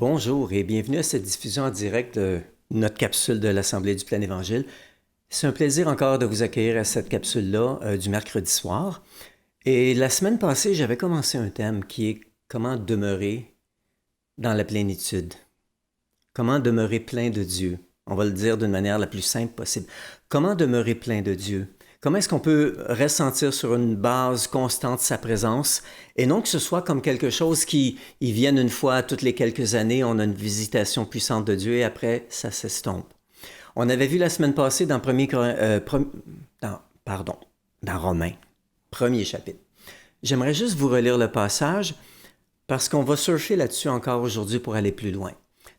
Bonjour et bienvenue à cette diffusion en direct de notre capsule de l'Assemblée du Plein Évangile. C'est un plaisir encore de vous accueillir à cette capsule-là du mercredi soir. Et la semaine passée, j'avais commencé un thème qui est comment demeurer dans la plénitude. Comment demeurer plein de Dieu. On va le dire d'une manière la plus simple possible. Comment demeurer plein de Dieu? Comment est-ce qu'on peut ressentir sur une base constante sa présence et non que ce soit comme quelque chose qui vienne une fois toutes les quelques années, on a une visitation puissante de Dieu et après ça s'estompe. On avait vu la semaine passée dans Romains, premier chapitre. J'aimerais juste vous relire le passage parce qu'on va surfer là-dessus encore aujourd'hui pour aller plus loin.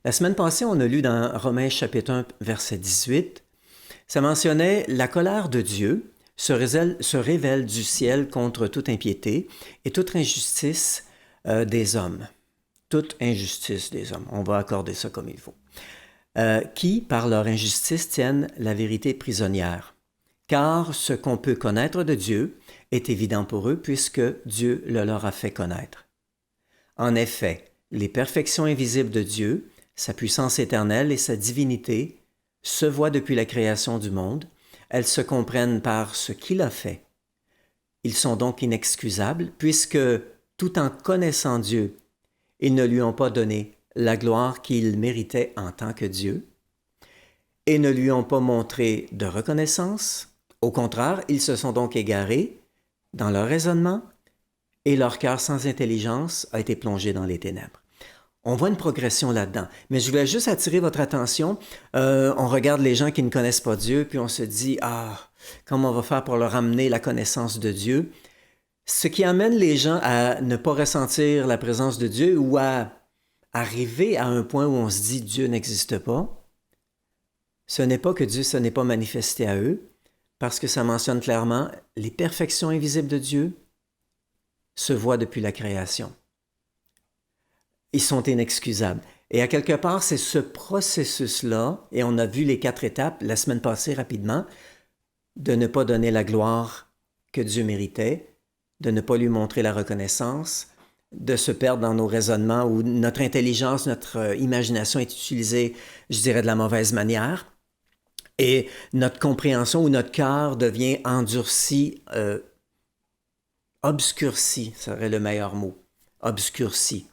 La semaine passée, on a lu dans Romains chapitre 1, verset 18, ça mentionnait la colère de Dieu se révèle du ciel contre toute impiété et toute injustice des hommes. Toute injustice des hommes, on va accorder ça comme il faut. Qui, par leur injustice, tiennent la vérité prisonnière. Car ce qu'on peut connaître de Dieu est évident pour eux puisque Dieu le leur a fait connaître. En effet, les perfections invisibles de Dieu, sa puissance éternelle et sa divinité, se voient depuis la création du monde. Elles se comprennent par ce qu'il a fait. Ils sont donc inexcusables, puisque, tout en connaissant Dieu, ils ne lui ont pas donné la gloire qu'il méritait en tant que Dieu, et ne lui ont pas montré de reconnaissance. Au contraire, ils se sont donc égarés dans leur raisonnement, et leur cœur sans intelligence a été plongé dans les ténèbres. On voit une progression là-dedans. Mais je voulais juste attirer votre attention. On regarde les gens qui ne connaissent pas Dieu, puis on se dit, comment on va faire pour leur amener la connaissance de Dieu? Ce qui amène les gens à ne pas ressentir la présence de Dieu ou à arriver à un point où on se dit, Dieu n'existe pas. Ce n'est pas que Dieu ne n'est pas manifesté à eux, parce que ça mentionne clairement, les perfections invisibles de Dieu se voient depuis la création. Ils sont inexcusables. Et à quelque part, c'est ce processus-là, et on a vu les 4 étapes la semaine passée rapidement, de ne pas donner la gloire que Dieu méritait, de ne pas lui montrer la reconnaissance, de se perdre dans nos raisonnements où notre intelligence, notre imagination est utilisée, je dirais, de la mauvaise manière, et notre compréhension ou notre cœur devient endurci, obscurci, ça serait le meilleur mot, obscurci.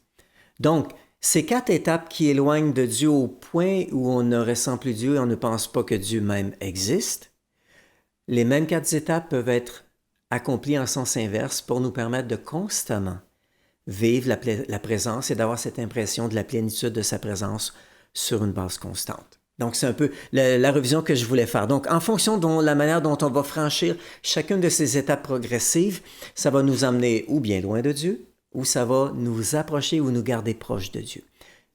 Donc, ces 4 étapes qui éloignent de Dieu au point où on ne ressent plus Dieu et on ne pense pas que Dieu même existe, les mêmes 4 étapes peuvent être accomplies en sens inverse pour nous permettre de constamment vivre la présence et d'avoir cette impression de la plénitude de sa présence sur une base constante. Donc, c'est un peu la revision que je voulais faire. Donc, en fonction de la manière dont on va franchir chacune de ces étapes progressives, ça va nous amener ou bien loin de Dieu, où ça va nous approcher ou nous garder proches de Dieu.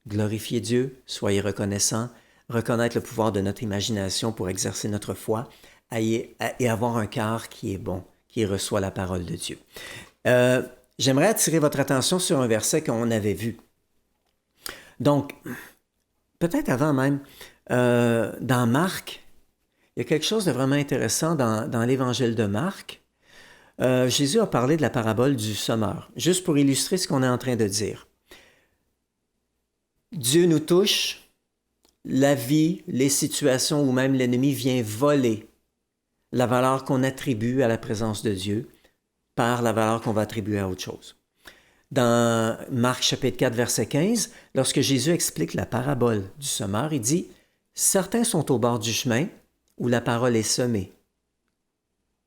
Glorifiez Dieu, soyez reconnaissants, reconnaître le pouvoir de notre imagination pour exercer notre foi et avoir un cœur qui est bon, qui reçoit la parole de Dieu. J'aimerais attirer votre attention sur un verset qu'on avait vu. Donc, peut-être avant même, dans Marc, il y a quelque chose de vraiment intéressant dans l'évangile de Marc. Jésus a parlé de la parabole du semeur, juste pour illustrer ce qu'on est en train de dire. Dieu nous touche, la vie, les situations ou même l'ennemi vient voler la valeur qu'on attribue à la présence de Dieu par la valeur qu'on va attribuer à autre chose. Dans Marc chapitre 4, verset 15, lorsque Jésus explique la parabole du semeur, il dit « Certains sont au bord du chemin où la parole est semée.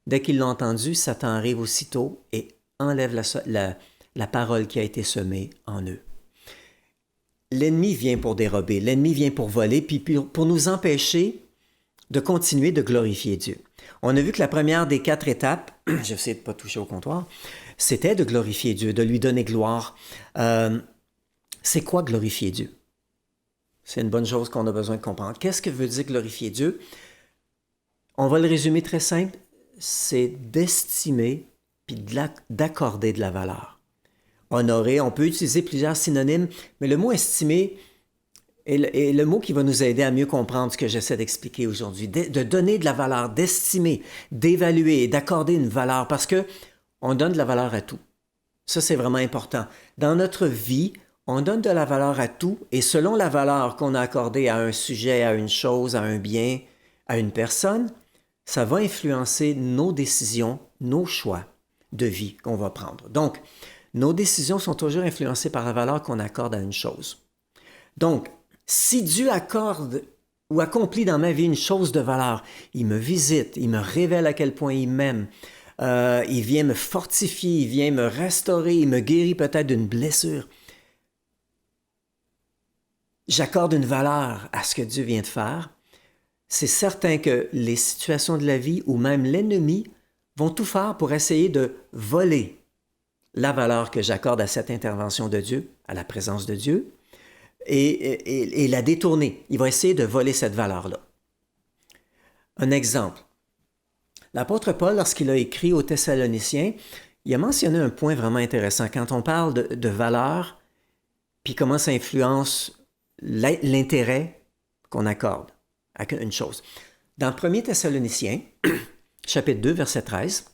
Dès qu'ils l'ont entendu, Satan arrive aussitôt et enlève la parole qui a été semée en eux. » L'ennemi vient pour dérober, l'ennemi vient pour voler, puis pour nous empêcher de continuer de glorifier Dieu. On a vu que la première des 4 étapes, j'essaie de ne pas toucher au comptoir, c'était de glorifier Dieu, de lui donner gloire. C'est quoi glorifier Dieu? C'est une bonne chose qu'on a besoin de comprendre. Qu'est-ce que veut dire glorifier Dieu? On va le résumer très simple. C'est d'estimer puis d'accorder de la valeur. Honorer, on peut utiliser plusieurs synonymes, mais le mot estimer est le mot qui va nous aider à mieux comprendre ce que j'essaie d'expliquer aujourd'hui. De donner de la valeur, d'estimer, d'évaluer et d'accorder une valeur parce que on donne de la valeur à tout. Ça, c'est vraiment important. Dans notre vie, On donne de la valeur à tout et selon la valeur qu'on a accordée à un sujet, à une chose, à un bien, à une personne, ça va influencer nos décisions, nos choix de vie qu'on va prendre. Donc, nos décisions sont toujours influencées par la valeur qu'on accorde à une chose. Donc, si Dieu accorde ou accomplit dans ma vie une chose de valeur, il me visite, il me révèle à quel point il m'aime, il vient me fortifier, il vient me restaurer, il me guérit peut-être d'une blessure. J'accorde une valeur à ce que Dieu vient de faire. C'est certain que les situations de la vie ou même l'ennemi vont tout faire pour essayer de voler la valeur que j'accorde à cette intervention de Dieu, à la présence de Dieu, et la détourner. Il va essayer de voler cette valeur-là. Un exemple. L'apôtre Paul, lorsqu'il a écrit aux Thessaloniciens, il a mentionné un point vraiment intéressant. Quand on parle de valeur, puis comment ça influence l'intérêt qu'on accorde à une chose. Dans 1 Thessaloniciens, chapitre 2, verset 13,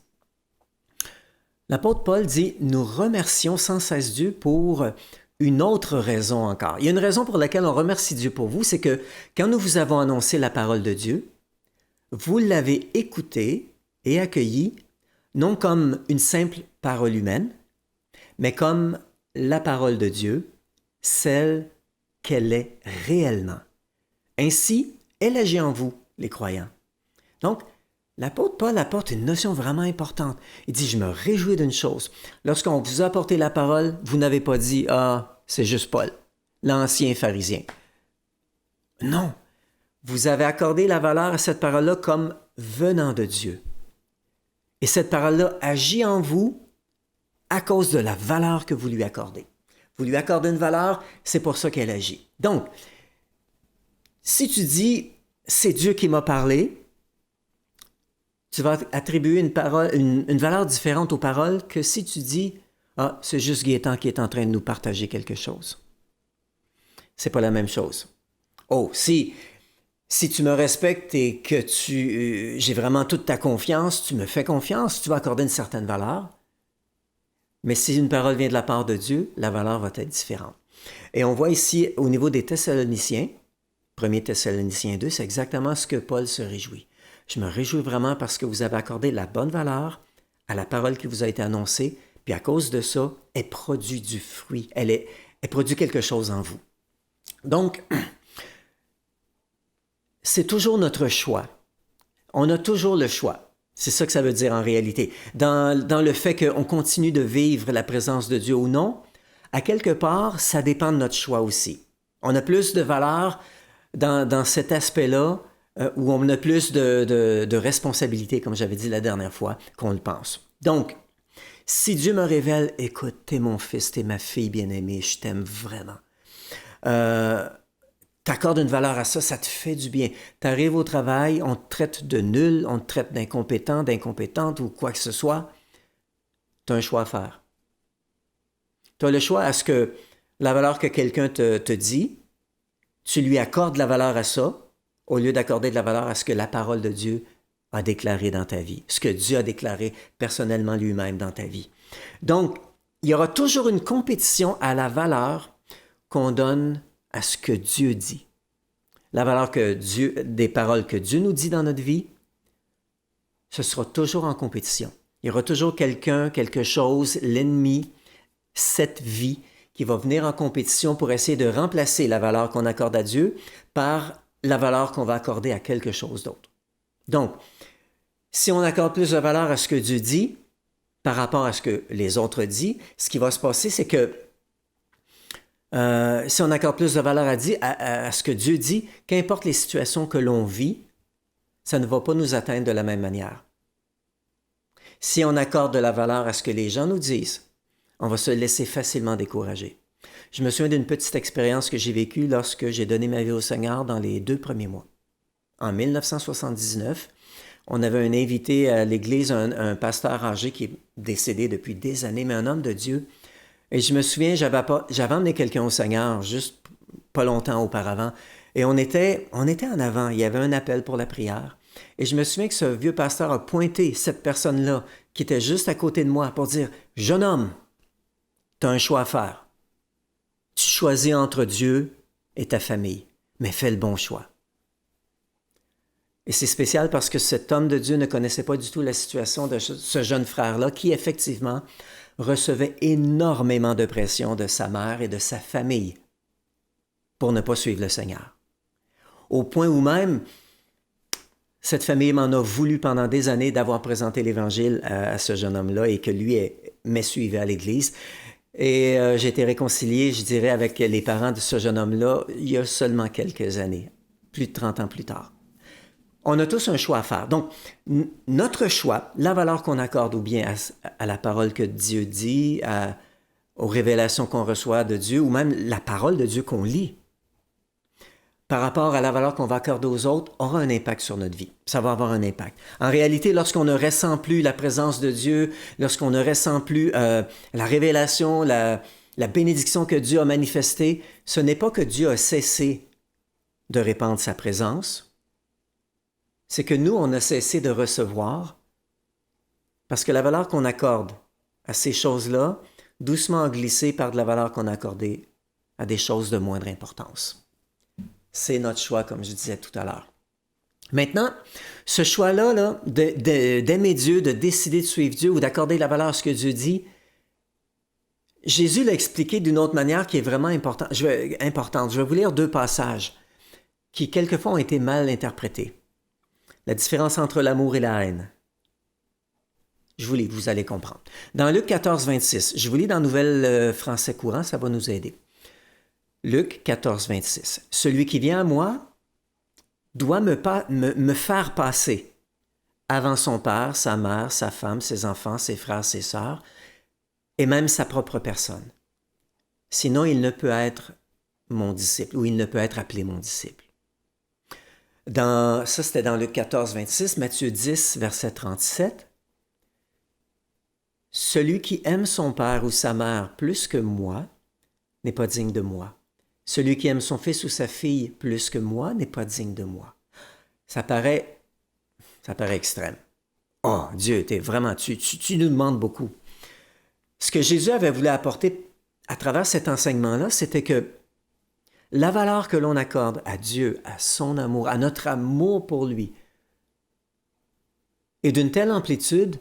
l'apôtre Paul dit « Nous remercions sans cesse Dieu pour une autre raison encore. » Il y a une raison pour laquelle on remercie Dieu pour vous, c'est que quand nous vous avons annoncé la parole de Dieu, vous l'avez écoutée et accueillie, non comme une simple parole humaine, mais comme la parole de Dieu, celle qu'elle est réellement. Ainsi, elle agit en vous, les croyants. Donc, l'apôtre Paul apporte une notion vraiment importante. Il dit, je me réjouis d'une chose. Lorsqu'on vous a apporté la parole, vous n'avez pas dit, ah, c'est juste Paul, l'ancien pharisien. Non, vous avez accordé la valeur à cette parole-là comme venant de Dieu. Et cette parole-là agit en vous à cause de la valeur que vous lui accordez. Vous lui accordez une valeur, c'est pour ça qu'elle agit. Donc, si tu dis, c'est Dieu qui m'a parlé, tu vas attribuer une valeur différente aux paroles que si tu dis, ah, c'est juste Gaétan qui est en train de nous partager quelque chose. C'est pas la même chose. Oh, si tu me respectes et que j'ai vraiment toute ta confiance, tu me fais confiance, tu vas accorder une certaine valeur. Mais si une parole vient de la part de Dieu, la valeur va être différente. Et on voit ici, au niveau des Thessaloniciens, 1 Thessaloniciens 2, c'est exactement ce que Paul se réjouit. Je me réjouis vraiment parce que vous avez accordé la bonne valeur à la parole qui vous a été annoncée, puis à cause de ça, elle produit du fruit, elle produit quelque chose en vous. Donc, c'est toujours notre choix. On a toujours le choix. C'est ça que ça veut dire en réalité. Dans le fait qu'on continue de vivre la présence de Dieu ou non, à quelque part, ça dépend de notre choix aussi. On a plus de valeur dans cet aspect-là, où on a plus de responsabilité, comme j'avais dit la dernière fois, qu'on le pense. Donc, si Dieu me révèle, écoute, t'es mon fils, t'es ma fille bien-aimée, je t'aime vraiment. T'accordes une valeur à ça, ça te fait du bien. T'arrives au travail, on te traite de nul, on te traite d'incompétent, d'incompétente ou quoi que ce soit. T'as un choix à faire. T'as le choix à ce que la valeur que quelqu'un te dit, tu lui accordes la valeur à ça, au lieu d'accorder de la valeur à ce que la parole de Dieu a déclaré dans ta vie, ce que Dieu a déclaré personnellement lui-même dans ta vie. Donc, il y aura toujours une compétition à la valeur qu'on donne à ce que Dieu dit. La valeur des paroles que Dieu nous dit dans notre vie, ce sera toujours en compétition. Il y aura toujours quelqu'un, quelque chose, l'ennemi, cette vie qui va venir en compétition pour essayer de remplacer la valeur qu'on accorde à Dieu par la valeur qu'on va accorder à quelque chose d'autre. Donc, si on accorde plus de valeur à ce que Dieu dit par rapport à ce que les autres disent, ce qui va se passer, c'est que si on accorde plus de valeur à ce que Dieu dit, qu'importe les situations que l'on vit, ça ne va pas nous atteindre de la même manière. Si on accorde de la valeur à ce que les gens nous disent, on va se laisser facilement décourager. Je me souviens d'une petite expérience que j'ai vécue lorsque j'ai donné ma vie au Seigneur dans les 2 premiers mois. En 1979, on avait un invité à l'église, un pasteur âgé qui est décédé depuis des années, mais un homme de Dieu. Et je me souviens, j'avais emmené quelqu'un au Seigneur juste pas longtemps auparavant. Et on était en avant, il y avait un appel pour la prière. Et je me souviens que ce vieux pasteur a pointé cette personne-là qui était juste à côté de moi pour dire « Jeune homme, tu as un choix à faire. Tu choisis entre Dieu et ta famille, mais fais le bon choix. Et c'est spécial parce que cet homme de Dieu ne connaissait pas du tout la situation de ce jeune frère-là qui, effectivement, recevait énormément de pression de sa mère et de sa famille pour ne pas suivre le Seigneur. Au point où même, cette famille m'en a voulu pendant des années d'avoir présenté l'Évangile à ce jeune homme-là et que lui me suivait à l'Église. Et j'ai été réconcilié, je dirais, avec les parents de ce jeune homme-là il y a seulement quelques années, plus de 30 ans plus tard. On a tous un choix à faire. Donc, notre choix, la valeur qu'on accorde ou bien à la parole que Dieu dit, aux révélations qu'on reçoit de Dieu, ou même la parole de Dieu qu'on lit, par rapport à la valeur qu'on va accorder aux autres, aura un impact sur notre vie. Ça va avoir un impact. En réalité, lorsqu'on ne ressent plus la présence de Dieu, lorsqu'on ne ressent plus la révélation, la bénédiction que Dieu a manifestée, ce n'est pas que Dieu a cessé de répandre sa présence, c'est que nous, on a cessé de recevoir parce que la valeur qu'on accorde à ces choses-là, doucement a glissé par de la valeur qu'on a accordée à des choses de moindre importance. C'est notre choix, comme je disais tout à l'heure. Maintenant, ce choix-là, d'aimer Dieu, de décider de suivre Dieu ou d'accorder la valeur à ce que Dieu dit, Jésus l'a expliqué d'une autre manière qui est vraiment importante. Je vais vous lire 2 passages qui, quelquefois, ont été mal interprétés. La différence entre l'amour et la haine. Je vous lis, vous allez comprendre. Dans Luc 14, 26, je vous lis dans Nouvelle Français courant, ça va nous aider. Luc 14, 26. Celui qui vient à moi doit me faire passer avant son père, sa mère, sa femme, ses enfants, ses frères, ses sœurs, et même sa propre personne. Sinon, il ne peut être mon disciple, ou il ne peut être appelé mon disciple. Ça, c'était dans Luc 14, 26, Matthieu 10, verset 37. Celui qui aime son père ou sa mère plus que moi n'est pas digne de moi. Celui qui aime son fils ou sa fille plus que moi n'est pas digne de moi. Ça paraît extrême. Oh, Dieu, tu nous demandes beaucoup. Ce que Jésus avait voulu apporter à travers cet enseignement-là, c'était que la valeur que l'on accorde à Dieu, à son amour, à notre amour pour lui, est d'une telle amplitude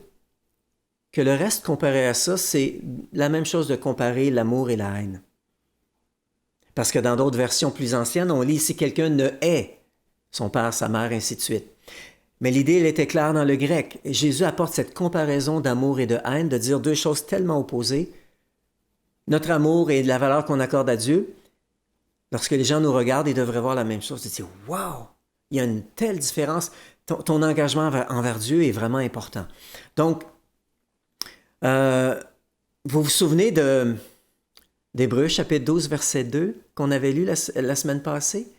que le reste comparé à ça, c'est la même chose de comparer l'amour et la haine. Parce que dans d'autres versions plus anciennes, on lit « si quelqu'un ne hait son père, sa mère, ainsi de suite ». Mais l'idée, elle était claire dans le grec. Et Jésus apporte cette comparaison d'amour et de haine, de dire 2 choses tellement opposées. Notre amour et la valeur qu'on accorde à Dieu, lorsque les gens nous regardent, ils devraient voir la même chose. Ils disent « Wow! Il y a une telle différence. Ton engagement envers Dieu est vraiment important. » Donc, vous vous souvenez d'Hébreux chapitre 12, verset 2, qu'on avait lu la semaine passée?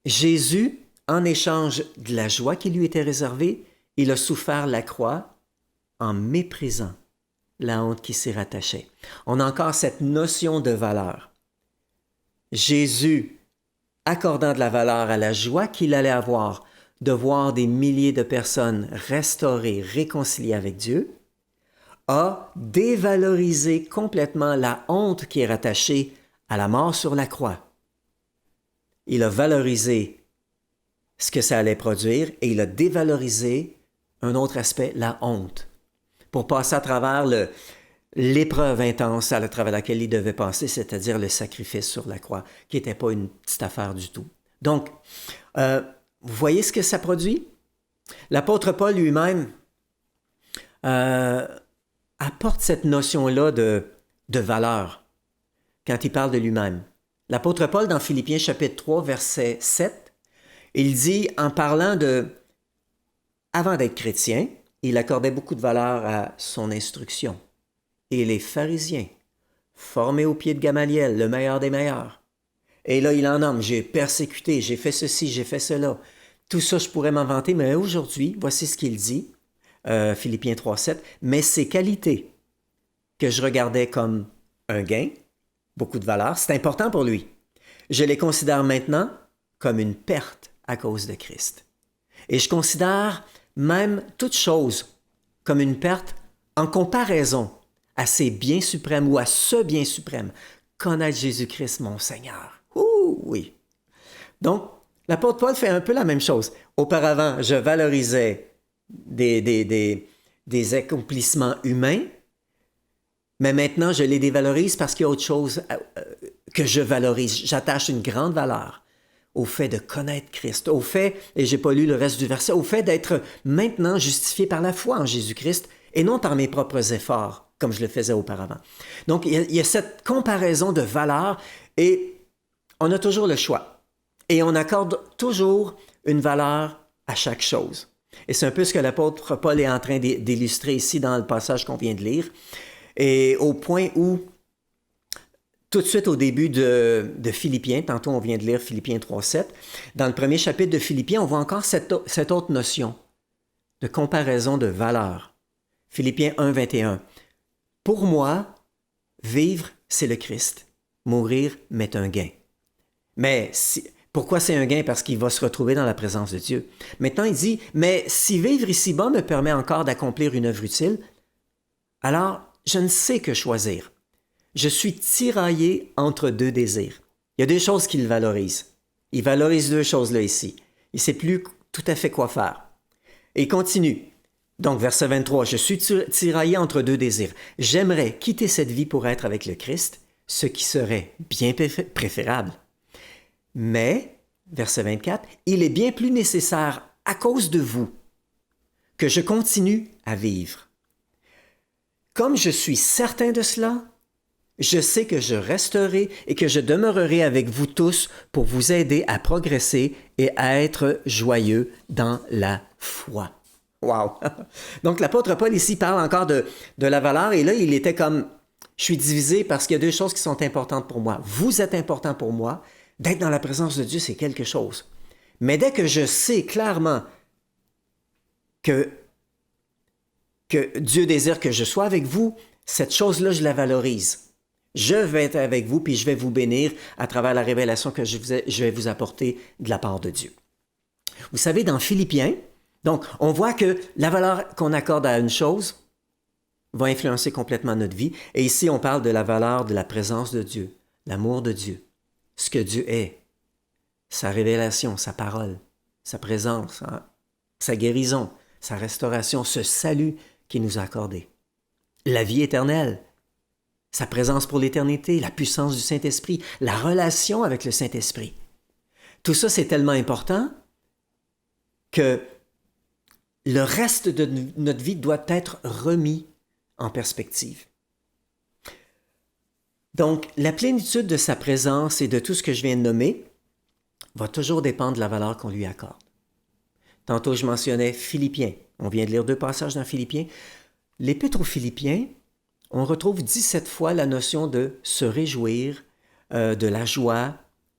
Jésus, en échange de la joie qui lui était réservée, il a souffert la croix en méprisant la honte qui s'y rattachait. On a encore cette notion de valeur. Jésus, accordant de la valeur à la joie qu'il allait avoir de voir des milliers de personnes restaurées, réconciliées avec Dieu, a dévalorisé complètement la honte qui est rattachée à la mort sur la croix. Il a valorisé ce que ça allait produire et il a dévalorisé un autre aspect, la honte, pour passer à travers l'épreuve intense à travers laquelle il devait passer, c'est-à-dire le sacrifice sur la croix, qui n'était pas une petite affaire du tout. Donc, vous voyez ce que ça produit? L'apôtre Paul lui-même apporte cette notion-là de valeur quand il parle de lui-même. L'apôtre Paul, dans Philippiens chapitre 3, verset 7, il dit, en parlant avant d'être chrétien, il accordait beaucoup de valeur à son instruction. Et les pharisiens, formés au pied de Gamaliel, le meilleur des meilleurs. Et là, il en nomme, j'ai persécuté, j'ai fait ceci, j'ai fait cela. Tout ça, je pourrais m'en vanter, mais aujourd'hui, voici ce qu'il dit, Philippiens 3, 7, mais ces qualités que je regardais comme un gain, beaucoup de valeur, c'est important pour lui. Je les considère maintenant comme une perte à cause de Christ. Et je considère même toute chose comme une perte en comparaison à ces biens suprêmes ou à ce bien suprême, connaître Jésus-Christ, mon Seigneur. Ouh, oui. Donc, l'apôtre Paul fait un peu la même chose. Auparavant, je valorisais des accomplissements humains, mais maintenant, je les dévalorise parce qu'il y a autre chose que je valorise. J'attache une grande valeur au fait de connaître Christ, au fait, et j'ai pas lu le reste du verset, au fait d'être maintenant justifié par la foi en Jésus-Christ et non par mes propres efforts, comme je le faisais auparavant. Donc, il y a cette comparaison de valeurs et on a toujours le choix. Et on accorde toujours une valeur à chaque chose. Et c'est un peu ce que l'apôtre Paul est en train d'illustrer ici dans le passage qu'on vient de lire. Et au point où, tout de suite au début de Philippiens, tantôt on vient de lire Philippiens 3.7, dans le premier chapitre de Philippiens, on voit encore cette autre notion de comparaison de valeur. Philippiens 1.21. Pour moi, vivre, c'est le Christ. Mourir m'est un gain. Mais pourquoi c'est un gain? Parce qu'il va se retrouver dans la présence de Dieu. Maintenant, il dit, mais si vivre ici-bas me permet encore d'accomplir une œuvre utile, alors je ne sais que choisir. Je suis tiraillé entre deux désirs. Il y a deux choses qu'il valorise. Il valorise deux choses là ici. Il ne sait plus tout à fait quoi faire. Et il continue. Donc, verset 23, je suis tiraillé entre deux désirs. J'aimerais quitter cette vie pour être avec le Christ, ce qui serait bien préférable. Mais, verset 24, il est bien plus nécessaire à cause de vous que je continue à vivre. Comme je suis certain de cela, je sais que je resterai et que je demeurerai avec vous tous pour vous aider à progresser et à être joyeux dans la foi. Wow! Donc l'apôtre Paul ici parle encore de la valeur et là il était comme, je suis divisé parce qu'il y a deux choses qui sont importantes pour moi. Vous êtes important pour moi. D'être dans la présence de Dieu, c'est quelque chose. Mais dès que je sais clairement que Dieu désire que je sois avec vous, cette chose-là, je la valorise. Je vais être avec vous, puis je vais vous bénir à travers la révélation que je vais vous apporter de la part de Dieu. Vous savez, dans Philippiens, donc, on voit que la valeur qu'on accorde à une chose va influencer complètement notre vie. Et ici, on parle de la valeur de la présence de Dieu, l'amour de Dieu, ce que Dieu est, sa révélation, sa parole, sa présence, sa guérison, sa restauration, ce salut qu'il nous a accordé, la vie éternelle, sa présence pour l'éternité, la puissance du Saint-Esprit, la relation avec le Saint-Esprit. Tout ça, c'est tellement important que le reste de notre vie doit être remis en perspective. Donc, la plénitude de sa présence et de tout ce que je viens de nommer va toujours dépendre de la valeur qu'on lui accorde. Tantôt, je mentionnais Philippiens. On vient de lire 2 passages dans Philippiens. L'Épître aux Philippiens, on retrouve 17 fois la notion de se réjouir, de la joie,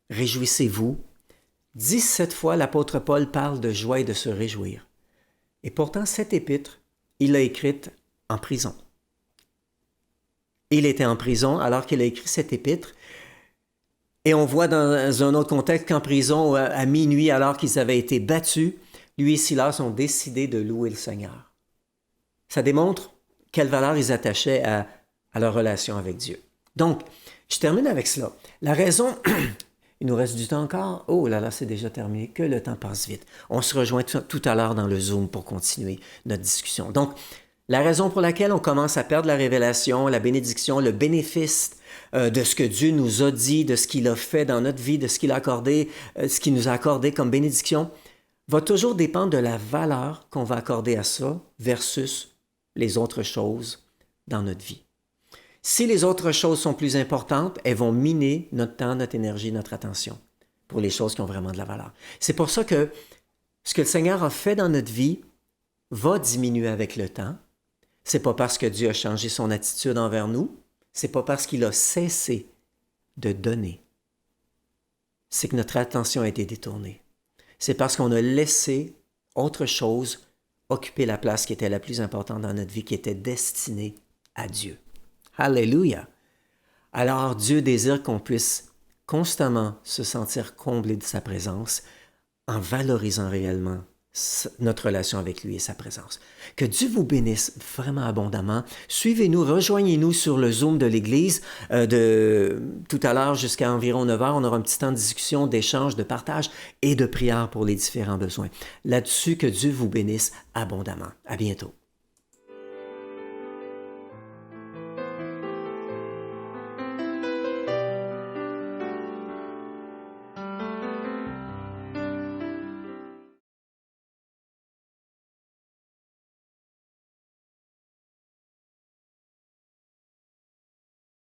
réjouissez-vous. 17 fois, l'apôtre Paul parle de joie et de se réjouir. Et pourtant, cette épître, il l'a écrite en prison. Il était en prison alors qu'il a écrit cette épître. Et on voit dans un autre contexte qu'en prison, à minuit, alors qu'ils avaient été battus, lui et Silas ont décidé de louer le Seigneur. Ça démontre quelle valeur ils attachaient à leur relation avec Dieu. Donc, je termine avec cela. La raison... Il nous reste du temps encore. Oh là là, c'est déjà terminé. Que le temps passe vite. On se rejoint tout à l'heure dans le Zoom pour continuer notre discussion. Donc, la raison pour laquelle on commence à perdre la révélation, la bénédiction, le bénéfice de ce que Dieu nous a dit, de ce qu'il a fait dans notre vie, de ce qu'il a accordé, ce qu'il nous a accordé comme bénédiction, va toujours dépendre de la valeur qu'on va accorder à ça versus les autres choses dans notre vie. Si les autres choses sont plus importantes, elles vont miner notre temps, notre énergie, notre attention pour les choses qui ont vraiment de la valeur. C'est pour ça que ce que le Seigneur a fait dans notre vie va diminuer avec le temps. C'est pas parce que Dieu a changé son attitude envers nous, c'est pas parce qu'il a cessé de donner. C'est que notre attention a été détournée. C'est parce qu'on a laissé autre chose occuper la place qui était la plus importante dans notre vie, qui était destinée à Dieu. Alléluia! Alors Dieu désire qu'on puisse constamment se sentir comblé de sa présence en valorisant réellement notre relation avec lui et sa présence. Que Dieu vous bénisse vraiment abondamment. Suivez-nous, rejoignez-nous sur le Zoom de l'Église. De tout à l'heure jusqu'à environ 9 heures, on aura un petit temps de discussion, d'échange, de partage et de prière pour les différents besoins. Là-dessus, que Dieu vous bénisse abondamment. À bientôt.